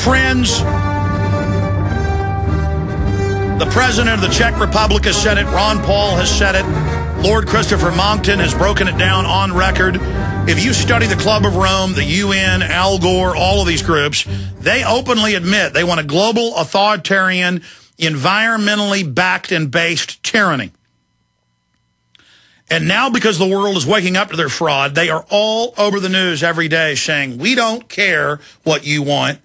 Friends, the president of the Czech Republic has said it. Ron Paul has said it. Lord-Christopher-Monckton has broken it down on record. If you study the Club of Rome, the UN, Al Gore, all of these groups, they openly admit they want a global, authoritarian, environmentally backed and based tyranny. And now, because the world is waking up to their fraud, they are all over the news every day saying, we don't care what you want.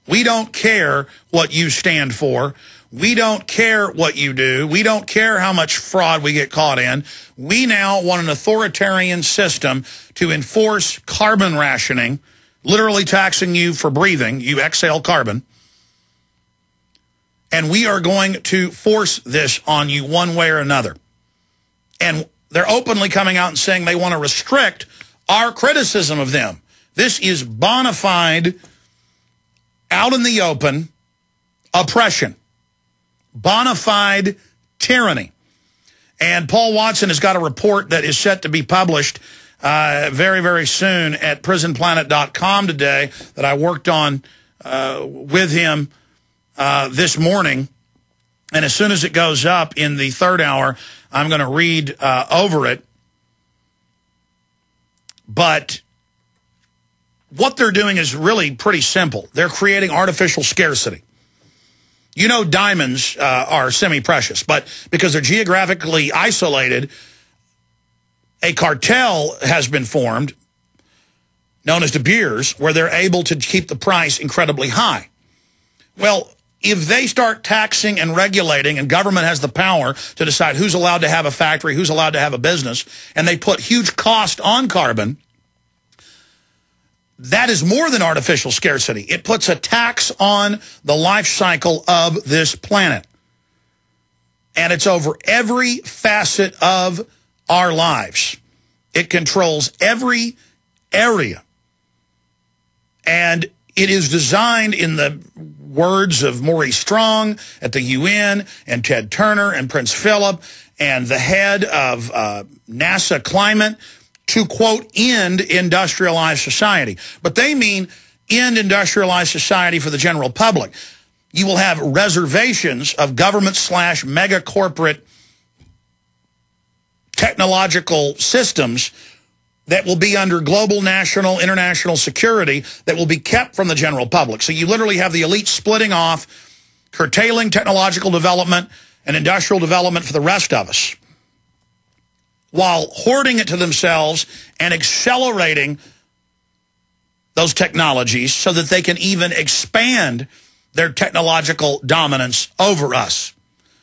We don't care what you stand for. We don't care what you do. We don't care how much fraud we get caught in. We now want an authoritarian system to enforce carbon rationing, literally taxing you for breathing. You exhale carbon. And we are going to force this on you one way or another. And they're openly coming out and saying they want to restrict our criticism of them. This is bona fide, out in the open, oppression. Bona fide tyranny. And Paul Watson has got a report that is set to be published very, very soon at prisonplanet.com today that I worked on with him this morning. And as soon as it goes up in the third hour, I'm going to read over it. But what they're doing is really pretty simple. They're creating artificial scarcity. You know, diamonds are semi-precious, but because they're geographically isolated, a cartel has been formed, known as De Beers, where they're able to keep the price incredibly high. Well, if they start taxing and regulating, and government has the power to decide who's allowed to have a factory, who's allowed to have a business, and they put huge cost on carbon, that is more than artificial scarcity. It puts a tax on the life cycle of this planet. And it's over every facet of our lives. It controls every area. And it is designed, in the words of Maurice Strong at the UN, and Ted Turner and Prince Philip, and the head of NASA Climate, to, quote, end industrialized society. But they mean end industrialized society for the general public. You will have reservations of government/mega corporate technological systems that will be under global, national, international security that will be kept from the general public. So you literally have the elite splitting off, curtailing technological development and industrial development for the rest of us, while hoarding it to themselves and accelerating those technologies so that they can even expand their technological dominance over us.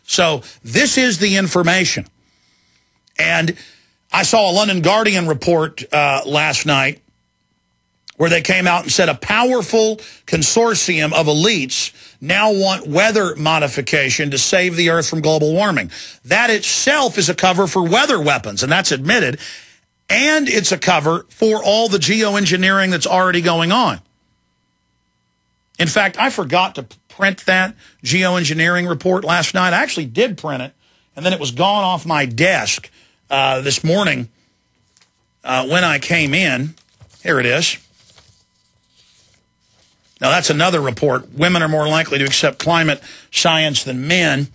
So this is the information. And I saw a London Guardian report last night where they came out and said a powerful consortium of elites now want weather modification to save the Earth from global warming. That itself is a cover for weather weapons, and that's admitted. And it's a cover for all the geoengineering that's already going on. In fact, I forgot to print that geoengineering report last night. I actually did print it, and then it was gone off my desk this morning when I came in. Here it is. Now, that's another report. Women are more likely to accept climate science than men.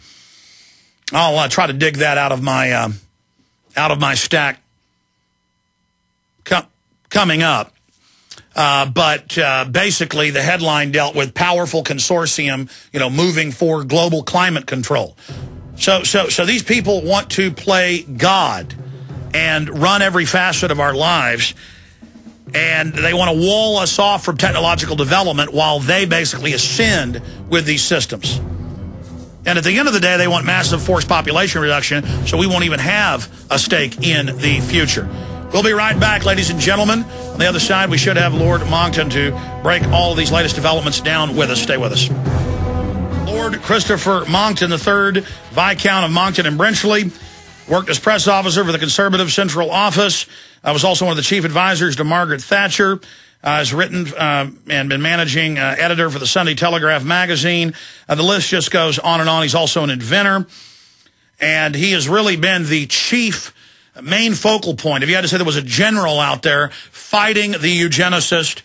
I'll try to dig that out of my stack coming up. But basically, the headline dealt with powerful consortium, moving for global climate control. So these people want to play God and run every facet of our lives. And they want to wall us off from technological development while they basically ascend with these systems. And at the end of the day, they want massive forced population reduction, so we won't even have a stake in the future. We'll be right back, ladies and gentlemen. On the other side, we should have Lord Monckton to break all of these latest developments down with us. Stay with us. Lord Christopher Monckton, the third Viscount of Monckton and Brenchley, worked as press officer for the Conservative Central Office. Was also one of the chief advisors to Margaret Thatcher. Has written and been managing editor for the Sunday Telegraph magazine. The list just goes on and on. He's also an inventor. And he has really been the chief main focal point. If you had to say there was a general out there fighting the eugenicist,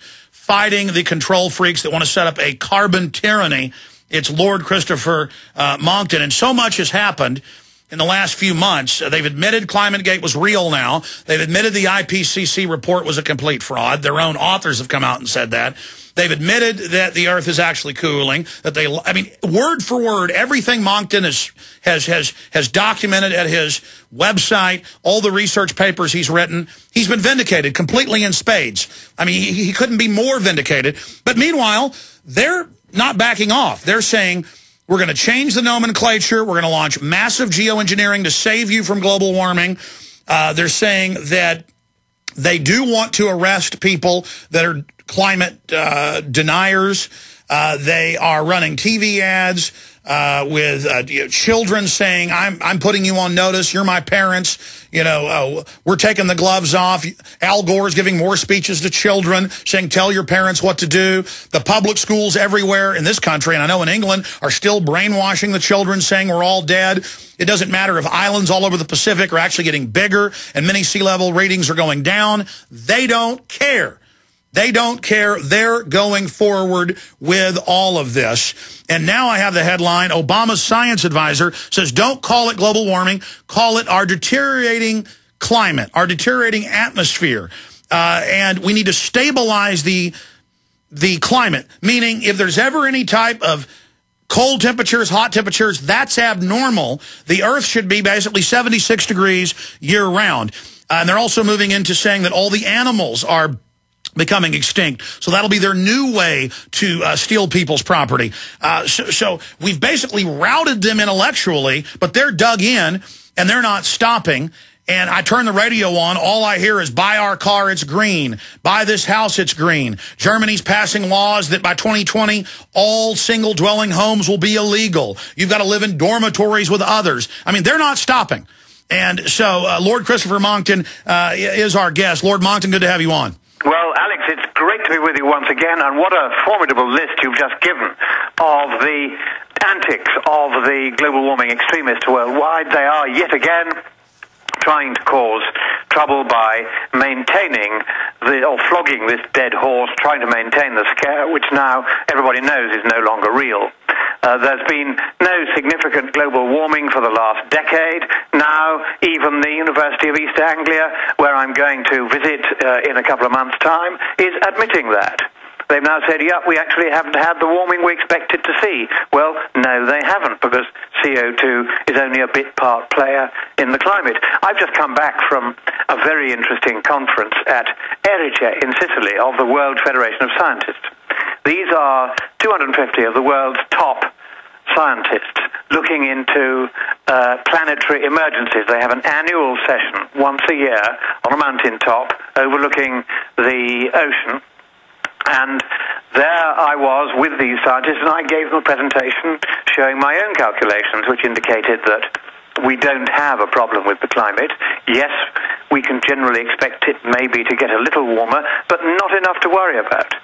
fighting the control freaks that want to set up a carbon tyranny. It's Lord Christopher-Monckton. And so much has happened in the last few months. They've admitted ClimateGate was real now. They've admitted the IPCC report was a complete fraud. Their own authors have come out and said that. They've admitted that the Earth is actually cooling. I mean, word for word, everything Monckton has documented at his website, all the research papers he's written, he's been vindicated completely in spades. I mean, he couldn't be more vindicated. But meanwhile, they're not backing off. They're saying, we're going to change the nomenclature. We're going to launch massive geoengineering to save you from global warming. They're saying that they do want to arrest people that are climate deniers. They are running TV ads with children saying, I'm putting you on notice. You're my parents. You know, we're taking the gloves off. Al Gore is giving more speeches to children saying, tell your parents what to do. The public schools everywhere in this country, and I know in England, are still brainwashing the children saying we're all dead. It doesn't matter if islands all over the Pacific are actually getting bigger and many sea level readings are going down. They don't care. They don't care. They're going forward with all of this. And now I have the headline, Obama's science advisor says, don't call it global warming, call it our deteriorating climate, our deteriorating atmosphere. And we need to stabilize the climate, meaning if there's ever any type of cold temperatures, hot temperatures, that's abnormal. The Earth should be basically 76 degrees year-round. And they're also moving into saying that all the animals are becoming extinct. So that'll be their new way to steal people's property. So we've basically routed them intellectually, but they're dug in, and they're not stopping. And I turn the radio on, all I hear is, buy our car, it's green. Buy this house, it's green. Germany's passing laws that by 2020, all single-dwelling homes will be illegal. You've got to live in dormitories with others. I mean, they're not stopping. And so Lord Christopher-Monckton is our guest. Lord Monckton, good to have you on. Well, Alex, it's great to be with you once again, and what a formidable list you've just given of the antics of the global warming extremists worldwide. They are yet again trying to cause trouble by maintaining or flogging this dead horse, trying to maintain the scare, which now everybody knows is no longer real. There's been no significant global warming for the last decade. Now, even the University of East Anglia, where I'm going to visit in a couple of months' time, is admitting that. They've now said, yeah, we actually haven't had the warming we expected to see. Well, no, they haven't, because CO2 is only a bit part player in the climate. I've just come back from a very interesting conference at Erice in Sicily of the World Federation of Scientists. These are 250 of the world's top scientists looking into planetary emergencies. They have an annual session once a year on a mountaintop overlooking the ocean. And there I was with these scientists, and I gave them a presentation showing my own calculations, which indicated that we don't have a problem with the climate. Yes, we can generally expect it maybe to get a little warmer, but not enough to worry about.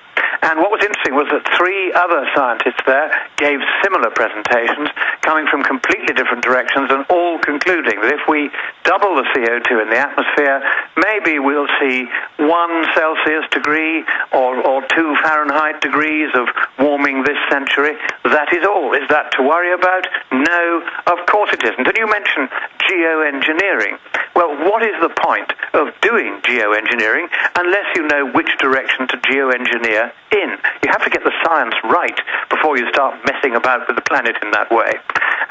And what was interesting was that 3 other scientists there gave similar presentations coming from completely different directions, and all concluding that if we double the CO2 in the atmosphere, maybe we'll see 1 Celsius degree or 2 Fahrenheit degrees of warming this century. That is all. Is that to worry about? No, of course it isn't. And you mentioned geoengineering. Well, what is the point of doing geoengineering unless you know which direction to geoengineer in? You have to get the science right before you start messing about with the planet in that way.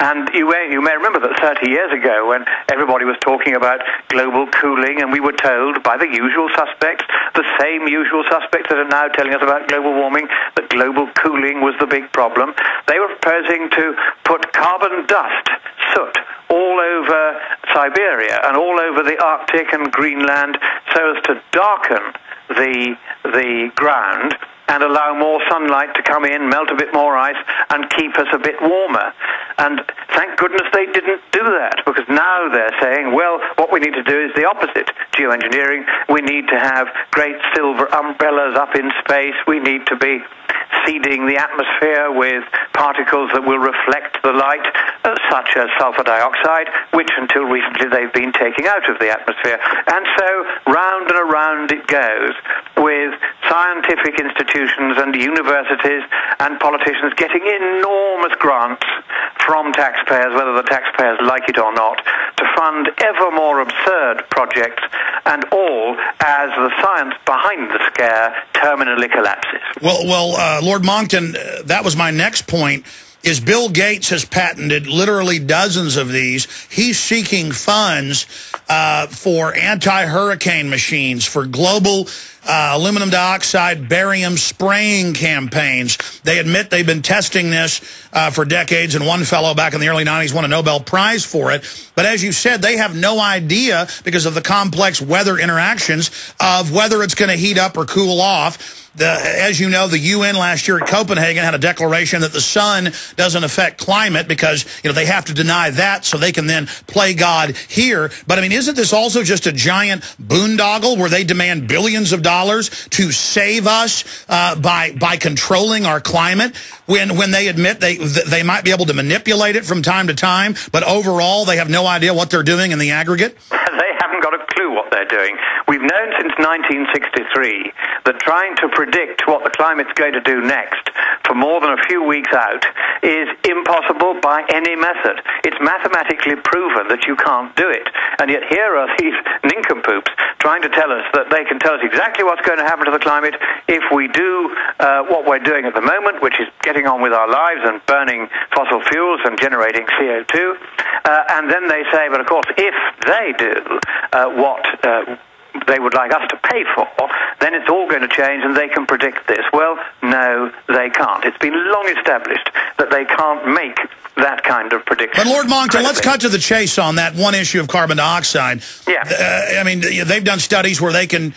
And you may remember that 30 years ago, when everybody was talking about global cooling, and we were told by the usual suspects, the same usual suspects that are now telling us about global warming, that global cooling was the big problem, they were proposing to put carbon dust, soot, all over Siberia and all over the Arctic and Greenland so as to darken the ground and allow more sunlight to come in, melt a bit more ice, and keep us a bit warmer. And thank goodness they didn't do that, because now they're saying, well, what we need to do is the opposite. Geoengineering, we need to have great silver umbrellas up in space. We need to be seeding the atmosphere with particles that will reflect the light, such as sulfur dioxide, which until recently they've been taking out of the atmosphere. And so round and around it goes, with scientific institutions and universities and politicians getting enormous grants from taxpayers, whether the taxpayers like it or not, to fund ever more absurd projects, and all as the science behind the scare terminally collapses. Well, Lord Monckton, that was my next point. Is Bill Gates has patented literally dozens of these. He's seeking funds for anti-hurricane machines, for global aluminum dioxide, barium spraying campaigns. They admit they've been testing this for decades, and one fellow back in the early 90s won a Nobel Prize for it. But as you said, they have no idea, because of the complex weather interactions, of whether it's going to heat up or cool off. As you know, the UN last year at Copenhagen had a declaration that the sun doesn't affect climate because, they have to deny that so they can then play God here. But, I mean, isn't this also just a giant boondoggle where they demand billions of dollars to save us by controlling our climate when they admit they might be able to manipulate it from time to time, but overall they have no idea what they're doing in the aggregate? They haven't got a clue what they're doing. We've known since 1963 that trying to predict what the climate's going to do next for more than a few weeks out is impossible by any method. It's mathematically proven that you can't do it. And yet here are these nincompoops trying to tell us that they can tell us exactly what's going to happen to the climate if we do what we're doing at the moment, which is getting on with our lives and burning fossil fuels and generating CO2. And then they say, but of course, if they do what they would like us to pay for, then it's all going to change and they can predict this. Well, no, they can't. It's been long established that they can't make that kind of prediction. But Lord Monckton, let's cut to the chase on that one issue of carbon dioxide. Yeah. I mean, they've done studies where they can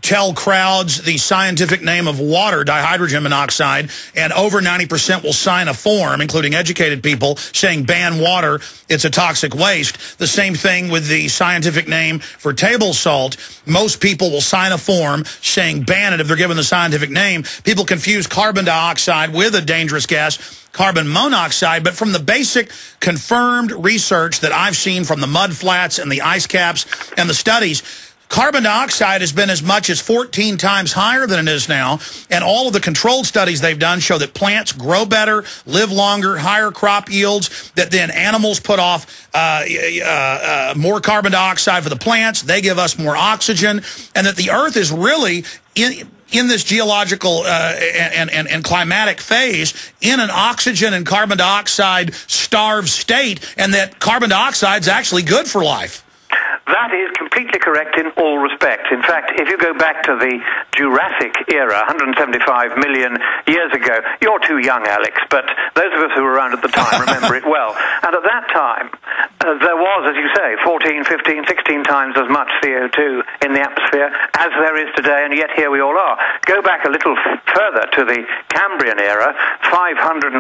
tell crowds the scientific name of water, dihydrogen monoxide, and over 90% will sign a form, including educated people, saying ban water, it's a toxic waste. The same thing with the scientific name for table salt. Most people will sign a form saying ban it if they're given the scientific name. People confuse carbon dioxide with a dangerous gas, carbon monoxide, but from the basic confirmed research that I've seen from the mud flats and the ice caps and the studies, carbon dioxide has been as much as 14 times higher than it is now, and all of the controlled studies they've done show that plants grow better, live longer, higher crop yields, that then animals put off more carbon dioxide for the plants, they give us more oxygen, and that the Earth is really in this geological and climatic phase in an oxygen and carbon dioxide starved state, and that carbon dioxide is actually good for life. That is completely correct in all respects. In fact, if you go back to the Jurassic era, 175 million years ago, you're too young, Alex, but those of us who were around at the time remember it well. And at that time, there was, as you say, 14, 15, 16 times as much CO2 in the atmosphere as there is today, and yet here we all are. Go back a little further to the Cambrian era, 550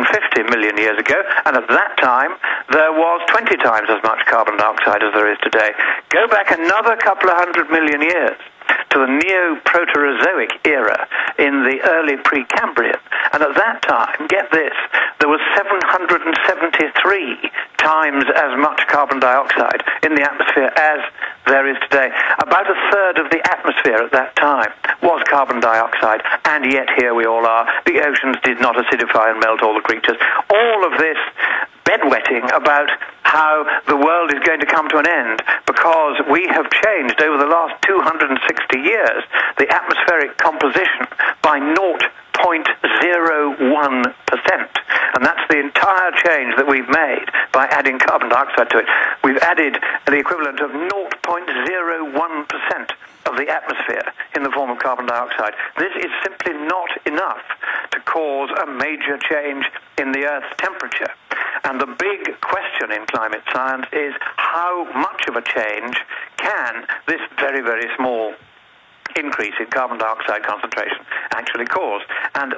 million years ago, and at that time, there was 20 times as much carbon dioxide as there is today. Go back another couple of 100 million years to the Neo-Proterozoic era in the early Precambrian. And at that time, get this, there was 773 times as much carbon dioxide in the atmosphere as there is today. About a third of the atmosphere at that time was carbon dioxide, and yet here we all are. The oceans did not acidify and melt all the creatures. All of this bedwetting about how the world is going to come to an end because we have changed over the last 260 years the atmospheric composition by 0.01%. And that's the entire change that we've made by adding carbon dioxide to it. We've added the equivalent of 0.01% of the atmosphere in the form of carbon dioxide. This is simply not enough to cause a major change in the Earth's temperature. And the big question in climate science is how much of a change can this very, very small increase in carbon dioxide concentration actually cause? And